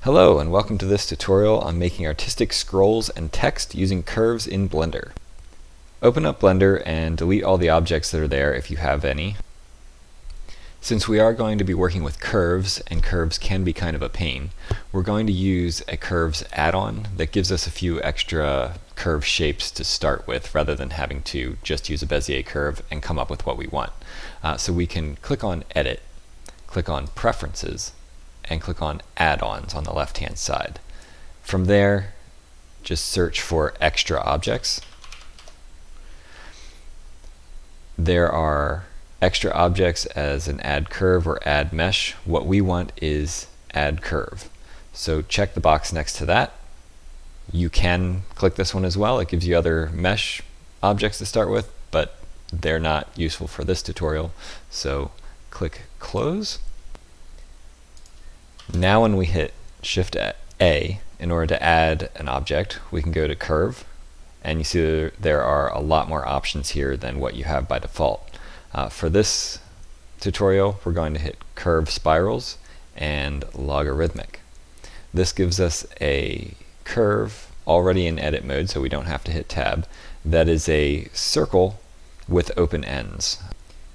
Hello and welcome to this tutorial on making artistic scrolls and text using curves in Blender. Open up Blender and delete all the objects that are there if you have any. Since we are going to be working with curves, and curves can be kind of a pain, we're going to use a curves add-on that gives us a few extra curve shapes to start with rather than having to just use a Bezier curve and come up with what we want. So we can click on Edit, click on Preferences, and click on Add-ons on the left-hand side. From there, just search for extra objects. There are extra objects as an add curve or add mesh. What we want is add curve. So check the box next to that. You can click this one as well. It gives you other mesh objects to start with, but they're not useful for this tutorial. So click Close. Now when we hit Shift A in order to add an object, we can go to Curve, and you see there are a lot more options here than what you have by default. For this tutorial, we're going to hit Curve Spirals and Logarithmic. This gives us a curve already in edit mode, so we don't have to hit Tab. That is a circle with open ends.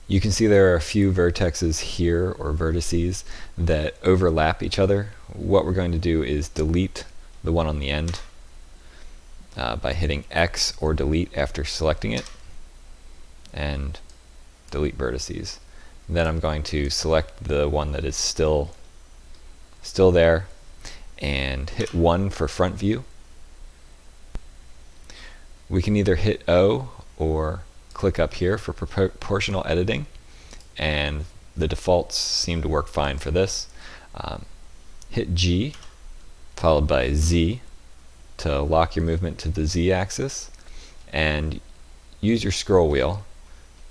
You can see there are a few vertexes here, or vertices, that overlap each other. What we're going to do is delete the one on the end by hitting X or delete after selecting it, and delete vertices. Then I'm going to select the one that is still there and hit 1 for front view. We can either hit O or click up here for proportional editing, and the defaults seem to work fine for this. Hit G followed by Z to lock your movement to the Z axis, and use your scroll wheel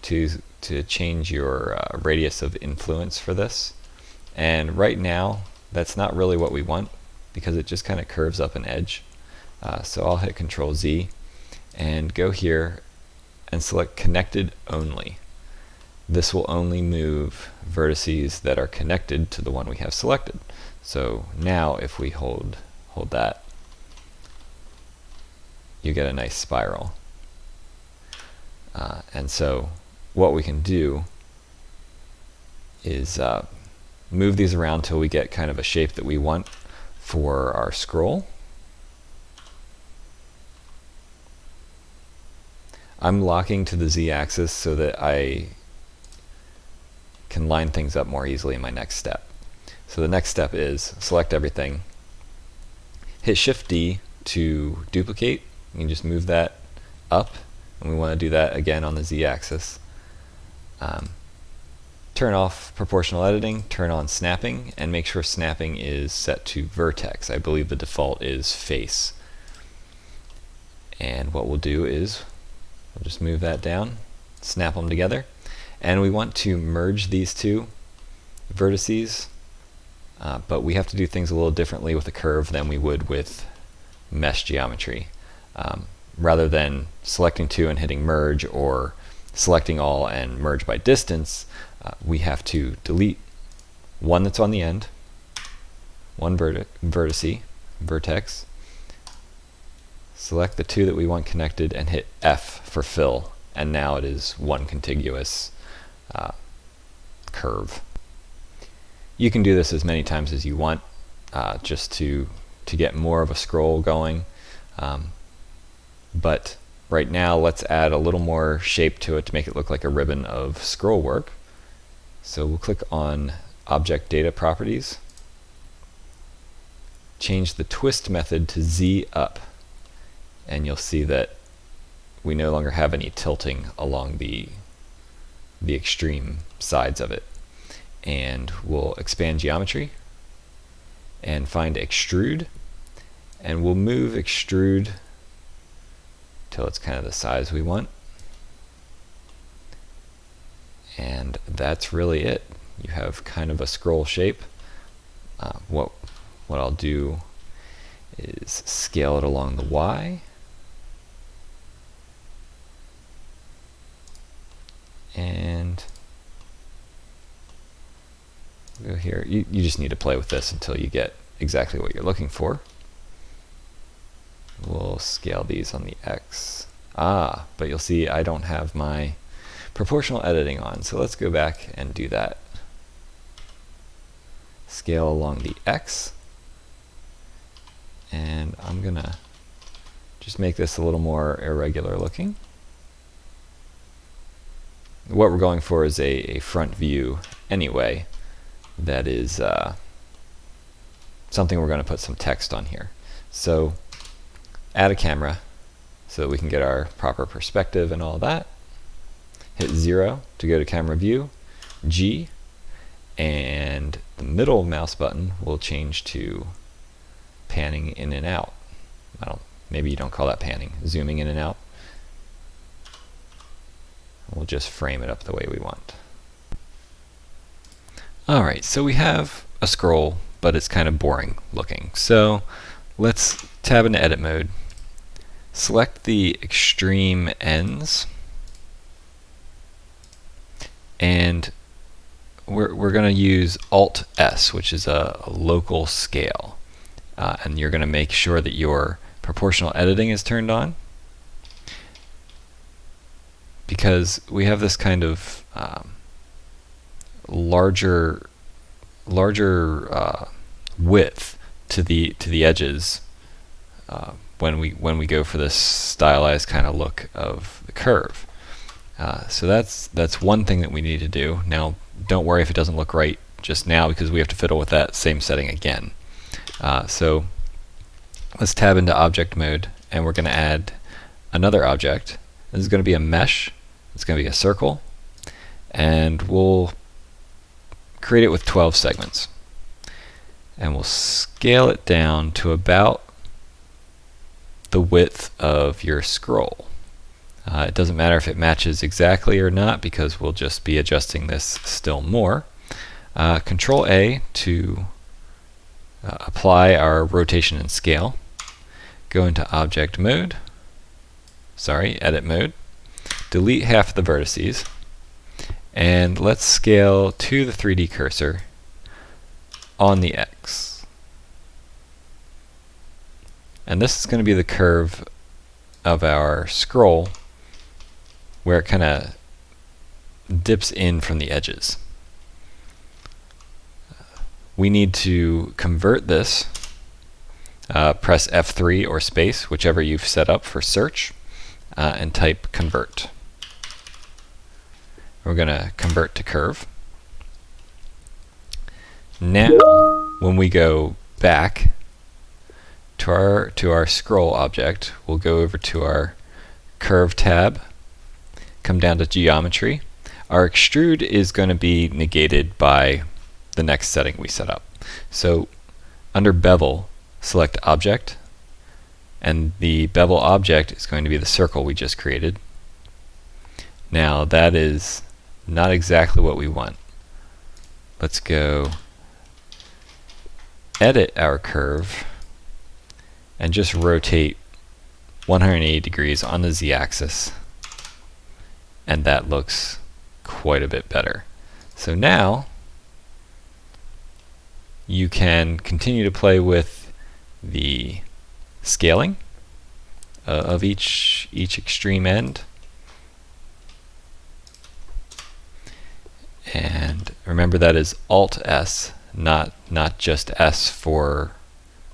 to change your radius of influence for this. And right now that's not really what we want because it just kind of curves up an edge. So I'll hit Control Z and go here and select Connected Only. This will only move vertices that are connected to the one we have selected. So now if we hold that, you get a nice spiral. And so what we can do is move these around till we get kind of a shape that we want for our scroll. I'm locking to the Z-axis so that I can line things up more easily in my next step. So the next step is select everything, hit Shift D to duplicate. You can just move that up, and we want to do that again on the Z-axis. Turn off proportional editing, turn on snapping, and make sure snapping is set to vertex. I believe the default is face. And what we'll do is we'll just move that down, snap them together, and we want to merge these two vertices, but we have to do things a little differently with a curve than we would with mesh geometry. Rather than selecting two and hitting merge, or selecting all and merge by distance, we have to delete one that's on the end, one vertex, select the two that we want connected, and hit F for fill, and now it is one contiguous curve. You can do this as many times as you want, just to get more of a scroll going, but right now let's add a little more shape to it to make it look like a ribbon of scroll work. So we'll click on Object Data Properties, change the twist method to Z up, and you'll see that we no longer have any tilting along the extreme sides of it. And we'll expand geometry and find extrude, and we'll move extrude till it's kind of the size we want. And that's really it. You have kind of a scroll shape. What I'll do is scale it along the Y, and go here. You just need to play with this until you get exactly what you're looking for. We'll scale these on the X. But you'll see I don't have my proportional editing on, so let's go back and do that. Scale along the X, and I'm gonna just make this a little more irregular looking. What we're going for is a front view anyway, that is something we're going to put some text on here. So add a camera so that we can get our proper perspective and all that. Hit 0 to go to camera view, G, and the middle mouse button will change to panning in and out. Maybe you don't call that panning, zooming in and out. We'll just frame it up the way we want. Alright, so we have a scroll, but it's kind of boring looking. So let's tab into edit mode, select the extreme ends, and we're going to use Alt S, which is a local scale. And you're going to make sure that your proportional editing is turned on, because we have this kind of larger width to the edges when we go for this stylized kind of look of the curve. So that's one thing that we need to do. Now, don't worry if it doesn't look right just now, because we have to fiddle with that same setting again. So let's tab into object mode, and we're going to add another object. This is going to be a mesh. It's going to be a circle, and we'll create it with 12 segments. And we'll scale it down to about the width of your scroll. It doesn't matter if it matches exactly or not, because we'll just be adjusting this still more. Control A to apply our rotation and scale. Go into object mode, edit mode, delete half of the vertices, and let's scale to the 3D cursor on the X. And this is going to be the curve of our scroll, where it kind of dips in from the edges. We need to convert this. Press F3 or space, whichever you've set up for search, and type convert. We're going to convert to curve. Now, when we go back to our scroll object, we'll go over to our curve tab, come down to geometry. Our extrude is going to be negated by the next setting we set up. So under bevel, select object, and the bevel object is going to be the circle we just created. Now that is not exactly what we want. Let's go edit our curve and just rotate 180 degrees on the z-axis, and that looks quite a bit better. So now you can continue to play with the scaling of each extreme end. And remember, that is Alt S, not just S for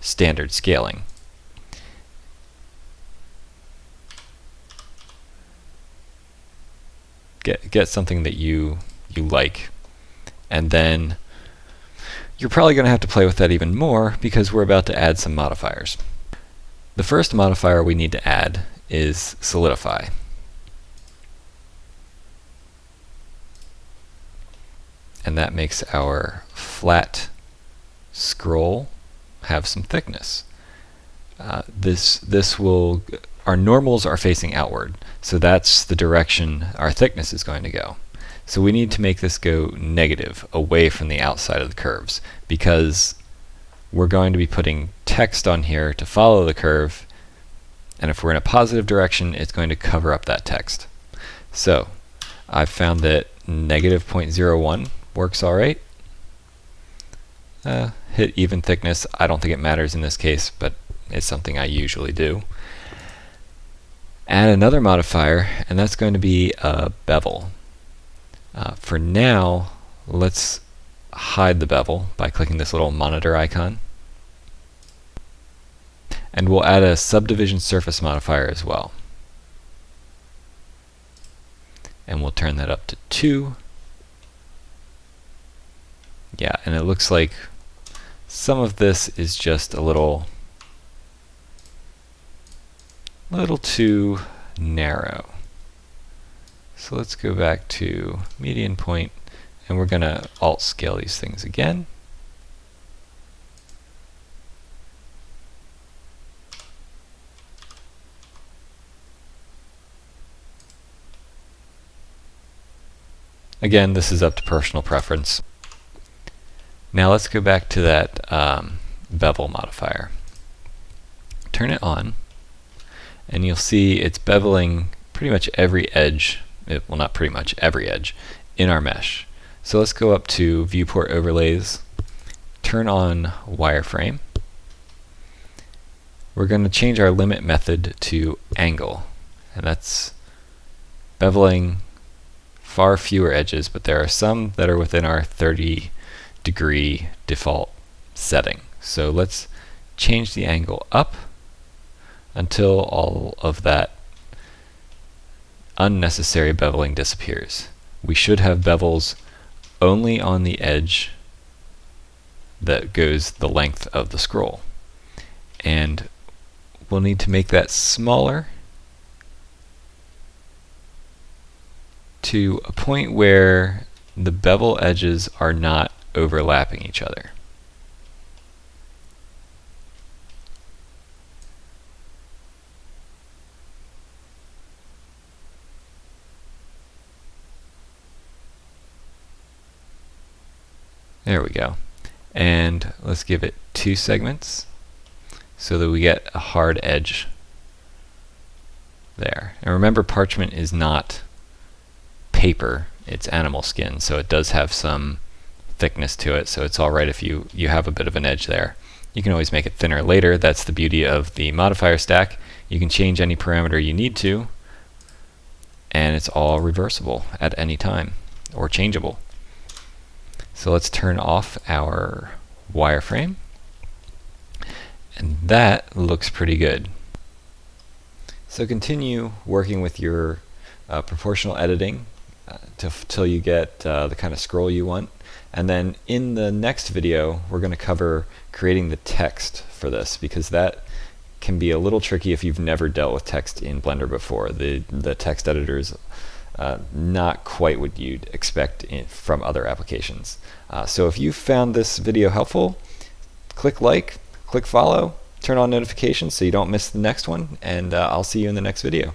standard scaling. Get something that you like, and then you're probably going to have to play with that even more, because we're about to add some modifiers. The first modifier we need to add is solidify. And that makes our flat scroll have some thickness. Our normals are facing outward, so that's the direction our thickness is going to go. So we need to make this go negative, away from the outside of the curves, because we're going to be putting text on here to follow the curve, and if we're in a positive direction, it's going to cover up that text. So I've found that negative 0.01 works all right. hit even thickness. I don't think it matters in this case, but it's something I usually do. Add another modifier, and that's going to be a bevel. For now, let's hide the bevel by clicking this little monitor icon. And we'll add a subdivision surface modifier as well. And we'll turn that up to 2. Yeah, and it looks like some of this is just a little too narrow. So let's go back to median point, and we're going to alt scale these things again. Again, this is up to personal preference. Now let's go back to that bevel modifier. Turn it on, and you'll see it's beveling pretty much every edge, well, not pretty much, every edge in our mesh. So let's go up to Viewport Overlays, turn on Wireframe. We're going to change our limit method to angle, and that's beveling far fewer edges, but there are some that are within our 30-degree default setting. So let's change the angle up until all of that unnecessary beveling disappears. We should have bevels only on the edge that goes the length of the scroll. And we'll need to make that smaller to a point where the bevel edges are not overlapping each other. There we go. And let's give it 2 segments so that we get a hard edge there. And remember, parchment is not paper, it's animal skin, so it does have some thickness to it, so it's alright if you have a bit of an edge there. You can always make it thinner later. That's the beauty of the modifier stack. You can change any parameter you need to, and it's all reversible at any time, or changeable. So let's turn off our wireframe, and that looks pretty good. So continue working with your proportional editing till you get the kind of scroll you want. And then in the next video, we're going to cover creating the text for this, because that can be a little tricky if you've never dealt with text in Blender before. The text editor is not quite what you'd expect from other applications. So if you found this video helpful, click like, click follow, turn on notifications so you don't miss the next one, and I'll see you in the next video.